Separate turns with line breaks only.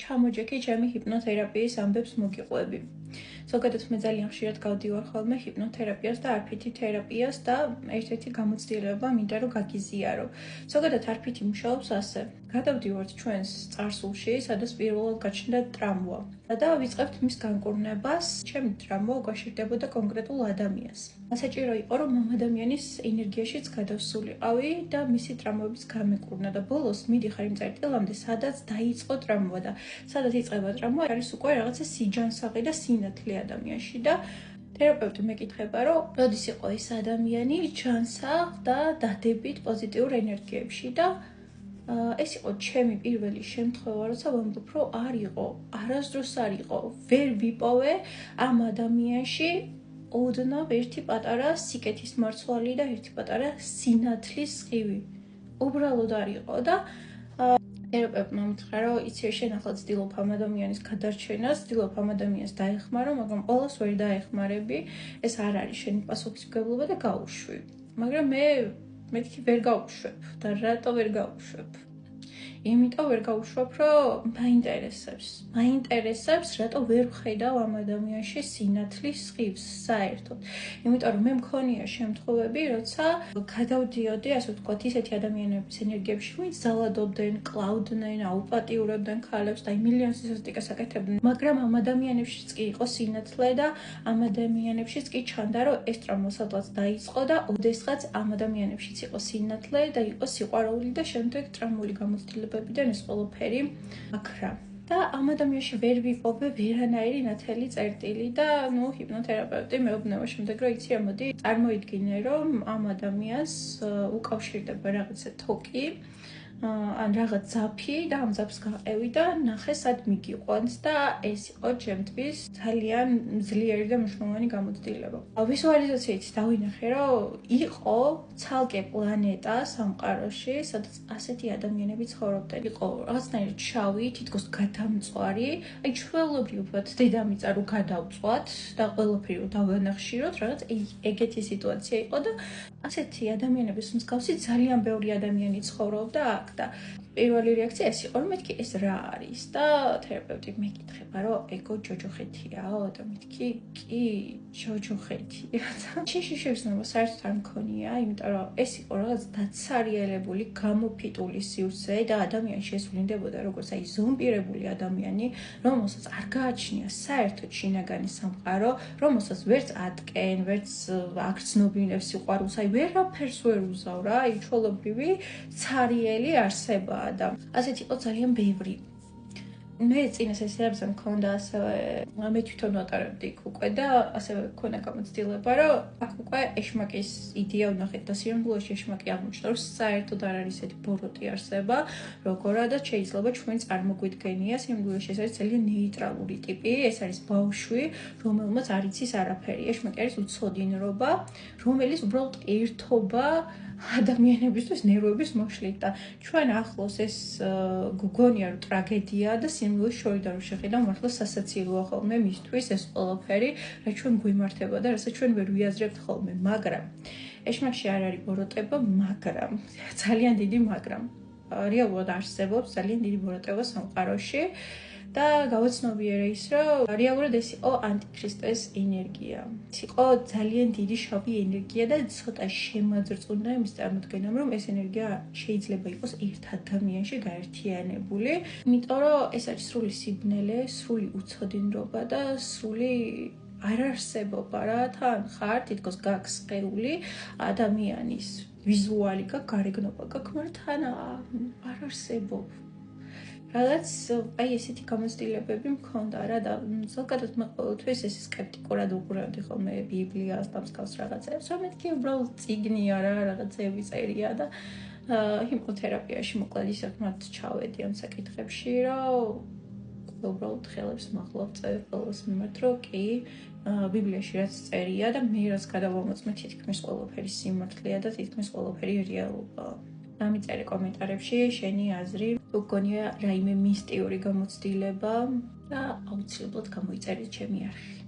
ჩამოჯექი ჩემი ჰიპნოთერაპიის ამბებს მოგიყვები. ზოგადად მე ძალიან ხშირად გავდივარ ხოლმე ჰიპნოთერაპიას და არფითი თერაპიას და ერთ-ერთი გამოცდილება მინდა რომ გაგიზიარო. ზოგადად არფითი მუშაობს ასე. გადავდივართ ჩვენს წარსულში, სადაც პირველად გაჩნდა ტრამვა და ვიწყებთ მის განკურნებას. ჩემი ტრამვა უკავშირდებოდა კონკრეტულ ადამიანს. საჭირო იყო რომ ამ ადამიანის ენერგიაშიც გადავსულიყავი და მისი ტრამვების გამეკურნა და ბოლოს მიდიხარ იმ წერტილამდე, სადაც დაიწყო ტრამვა და სადაც იწყება ტრამვა, არის უკვე რაღაცა სიჯანსაღი და სინათლე ადამიანში და თერაპევტი მეკითხება, რომ როდის იყო ეს ადამიანი ჯანსაღ და დადებით პოზიტიურ ენერგიებში და ეს იყო ჩემი პირველი შემთხვევა, როცა ვამბობ, რომ არ იყო, არასდროს არ იყო, ვერ ვიპოვე ამ ადამიანში ოდნავ ერთი პატარა სიკეთის მარცვალი და ერთი პატარა სინათლის სხივი. უბრალოდ არ იყო და თერაპევტმა მითხრა, რომ იცი შენ ახლა ცდილობ ამ ადამიანის გადარჩენას, ცდილობ ამ ადამიანს დაეხმარო, მაგრამ ყოველს ვერ დაეხმარები, ეს არ არის შენი პასუხისმგებლობა და გაუშვი. მაგრამ მე მეთქი ვერ გავუშვებ და რატო ვერ გავუშვებ? იმიტომ ვერ გავუშვებ, რომ მაინტერესებს, რატო ვერ ვხედავ ამ ადამიანში სინათლის სხივს საერთოდ. იმიტომ რომ მე მქონია შემთხვევები, როცა გადავდიოდი, ასე ვთქვათ, ისეთი ადამიანების ენერგიებში, ვინც ზალადობდნენ, კლავდნენ, აუპატიურებდნენ ქალებს და მილიონს სისასტიკეს აკეთებდნენ. მაგრამ ამ ადამიანებშიც კი იყო სინათლე და ამ ადამიანებშიც კი ჩანდა, რომ ეს ტრამვა სადღაც დაიწყო და ოდესღაც ამ ადამიანებშიც იყო სინათლე და იყო სიყვარული და შემდეგ ტრამვული გამოცდილება ეს ყველაფერი აქრა. და ამ ადამიანში ვერ ვიპოვე ვერანაირი ნათელი წერტილი და ჰიპნოთერაპევტი მეუბნება შემდეგ რომ იცი მოდი წარმოიდგინე რომ ამ ადამიანს უკავშირდება რაღაცა თოკი ან რაღაც ძაფი და ამ ძაფს გაყევი და ნახე სად მიგიყვანს და ეს იყო ჩემთვის ძალიან ძლიერი და მნიშვნელოვანი გამოცდილება. ვიზუალიზაციით დავინახე რომ იყო ცალკე პლანეტა სამყაროში, სადაც ასეთი ადამიანები ცხოვრობდნენ. იყო რაღაცნაირი შავი, თითქოს გადამწვარი, აი ჩვეულებრივად დედამიწა რო გადავწვათ და ყველაფერი რო დავანახშიროთ, რაღაც ეგეთი სიტუაცია იყო და ასეთი ადამიანების მსგავსი ძალიან ბევრი ადამიანი ცხოვრობდა აქ და პირველი რეაქცია ეს იყო, რომ მეთქი ეს რა არის და თერაპევტი მეკითხება, რომ ეგო ჯოჯოხეთიაო და მეთქი კი ჯოჯოხეთია. შიში შევსნება საერთოდ არ მქონია, იმიტომ რომ ეს იყო რაღაც დაცარიელებული, გამოფიტული სივრცე და ადამიანი შესვლინდებოდა როგორც აი ზომბირებული ადამიანი, რომელსაც არ გააჩნია საერთოდ შინაგანი სამყარო, რომელსაც ვერც ატკენ, ვერც აქ ცნობინებს სიყვარულს, აი ვერაფერს ვერ უზავ რა, აი ჩვეულებრივი ცარიელი არსება და ასეთ იყო ძალიან ბევრი. მე წინა სესიებზე მქონდა ასევე მე თვითონ ვატარებდი უკვე და ასევე მქონდა გამოცდილება რომ აქ უკვე ეშმაკის იდეა ვნახეთ და სიამბულოში ეშმაკი აღმოჩნდა რომ საერთოდ არ არის ესეთი ბოროტი არსება როგორადაც შეიძლება ჩვენ წარმოგვიდგენია სიამბულოში ეს არის ძალიან ნეიტრალური ტიპი ეს არის ბავშვი რომელმაც არ იცის არაფერი ეშმაკი არის უცოდინრობა რომელიც უბრალოდ ერთობა ადამიანებისთვის ნერვების მოშლით და ჩვენ ახლოს ეს გგონია რომ ტრაგედია და სიმბოლოს შორიდან რომ შეხედავ მართლა სასაცილოა ხოლმე მისთვის ეს ყველაფერი რა ჩვენ გვიმართება და რასაც ჩვენ ვერ ვიაზრებთ ხოლმე მაგრამ ეშმაკში არ არის ბოროტება მაგრამ ძალიან დიდი მაგრამ რეალურად არსებობს ძალიან დიდი ბოროტება სამყაროში და გავაცნობიერე ის რომ რეალურად ეს იყო ანტიქრისტეს ენერგია. ეს იყო ძალიან დიდი შავი ენერგია და ცოტა შემაძრწუნდა იმის წარმოდგენამ რომ ეს ენერგია შეიძლება იყოს ერთ ადამიანში გაერთიანებული. იმიტომ რომ ეს არის სრული სიბნელე, სრული უცოდინრობა და სრული არარსებობა რა თან ხარ თითქოს გაქვს სხეული ადამიანის ვიზუალი გაქვს გარეგნობა გაქვს მაგრამ თან არ არსებობ. რაღაც აი ესეთი გამოცდილებები მქონდა რა და ზოგადად მე ყოველთვის ეს სკეპტიკურად უყურებდი ხოლმე ბიბლიას და მსგავს რაღაცებს რომ მეთქი უბრალოდ წიგნია რა რაღაცები წერია და ჰიპნოთერაპიაში მოკლედ ისე მათ ჩავედი ამ საკითხებში რომ უბრალოდ ხელებს მაღლა წერ ყოველს მიმართ რომ კი ბიბლიაში რაც წერია და მე რაც გადავამოწმე თითქმის ყველაფერი სიმართლეა და თითქმის ყველაფერი რეალობაა. დამიწერე კომენტარებში შენი აზრი, უგონია რაიმე მისტიური გამოცდილება და აუცილებლად გამოიწერე ჩემი არხი.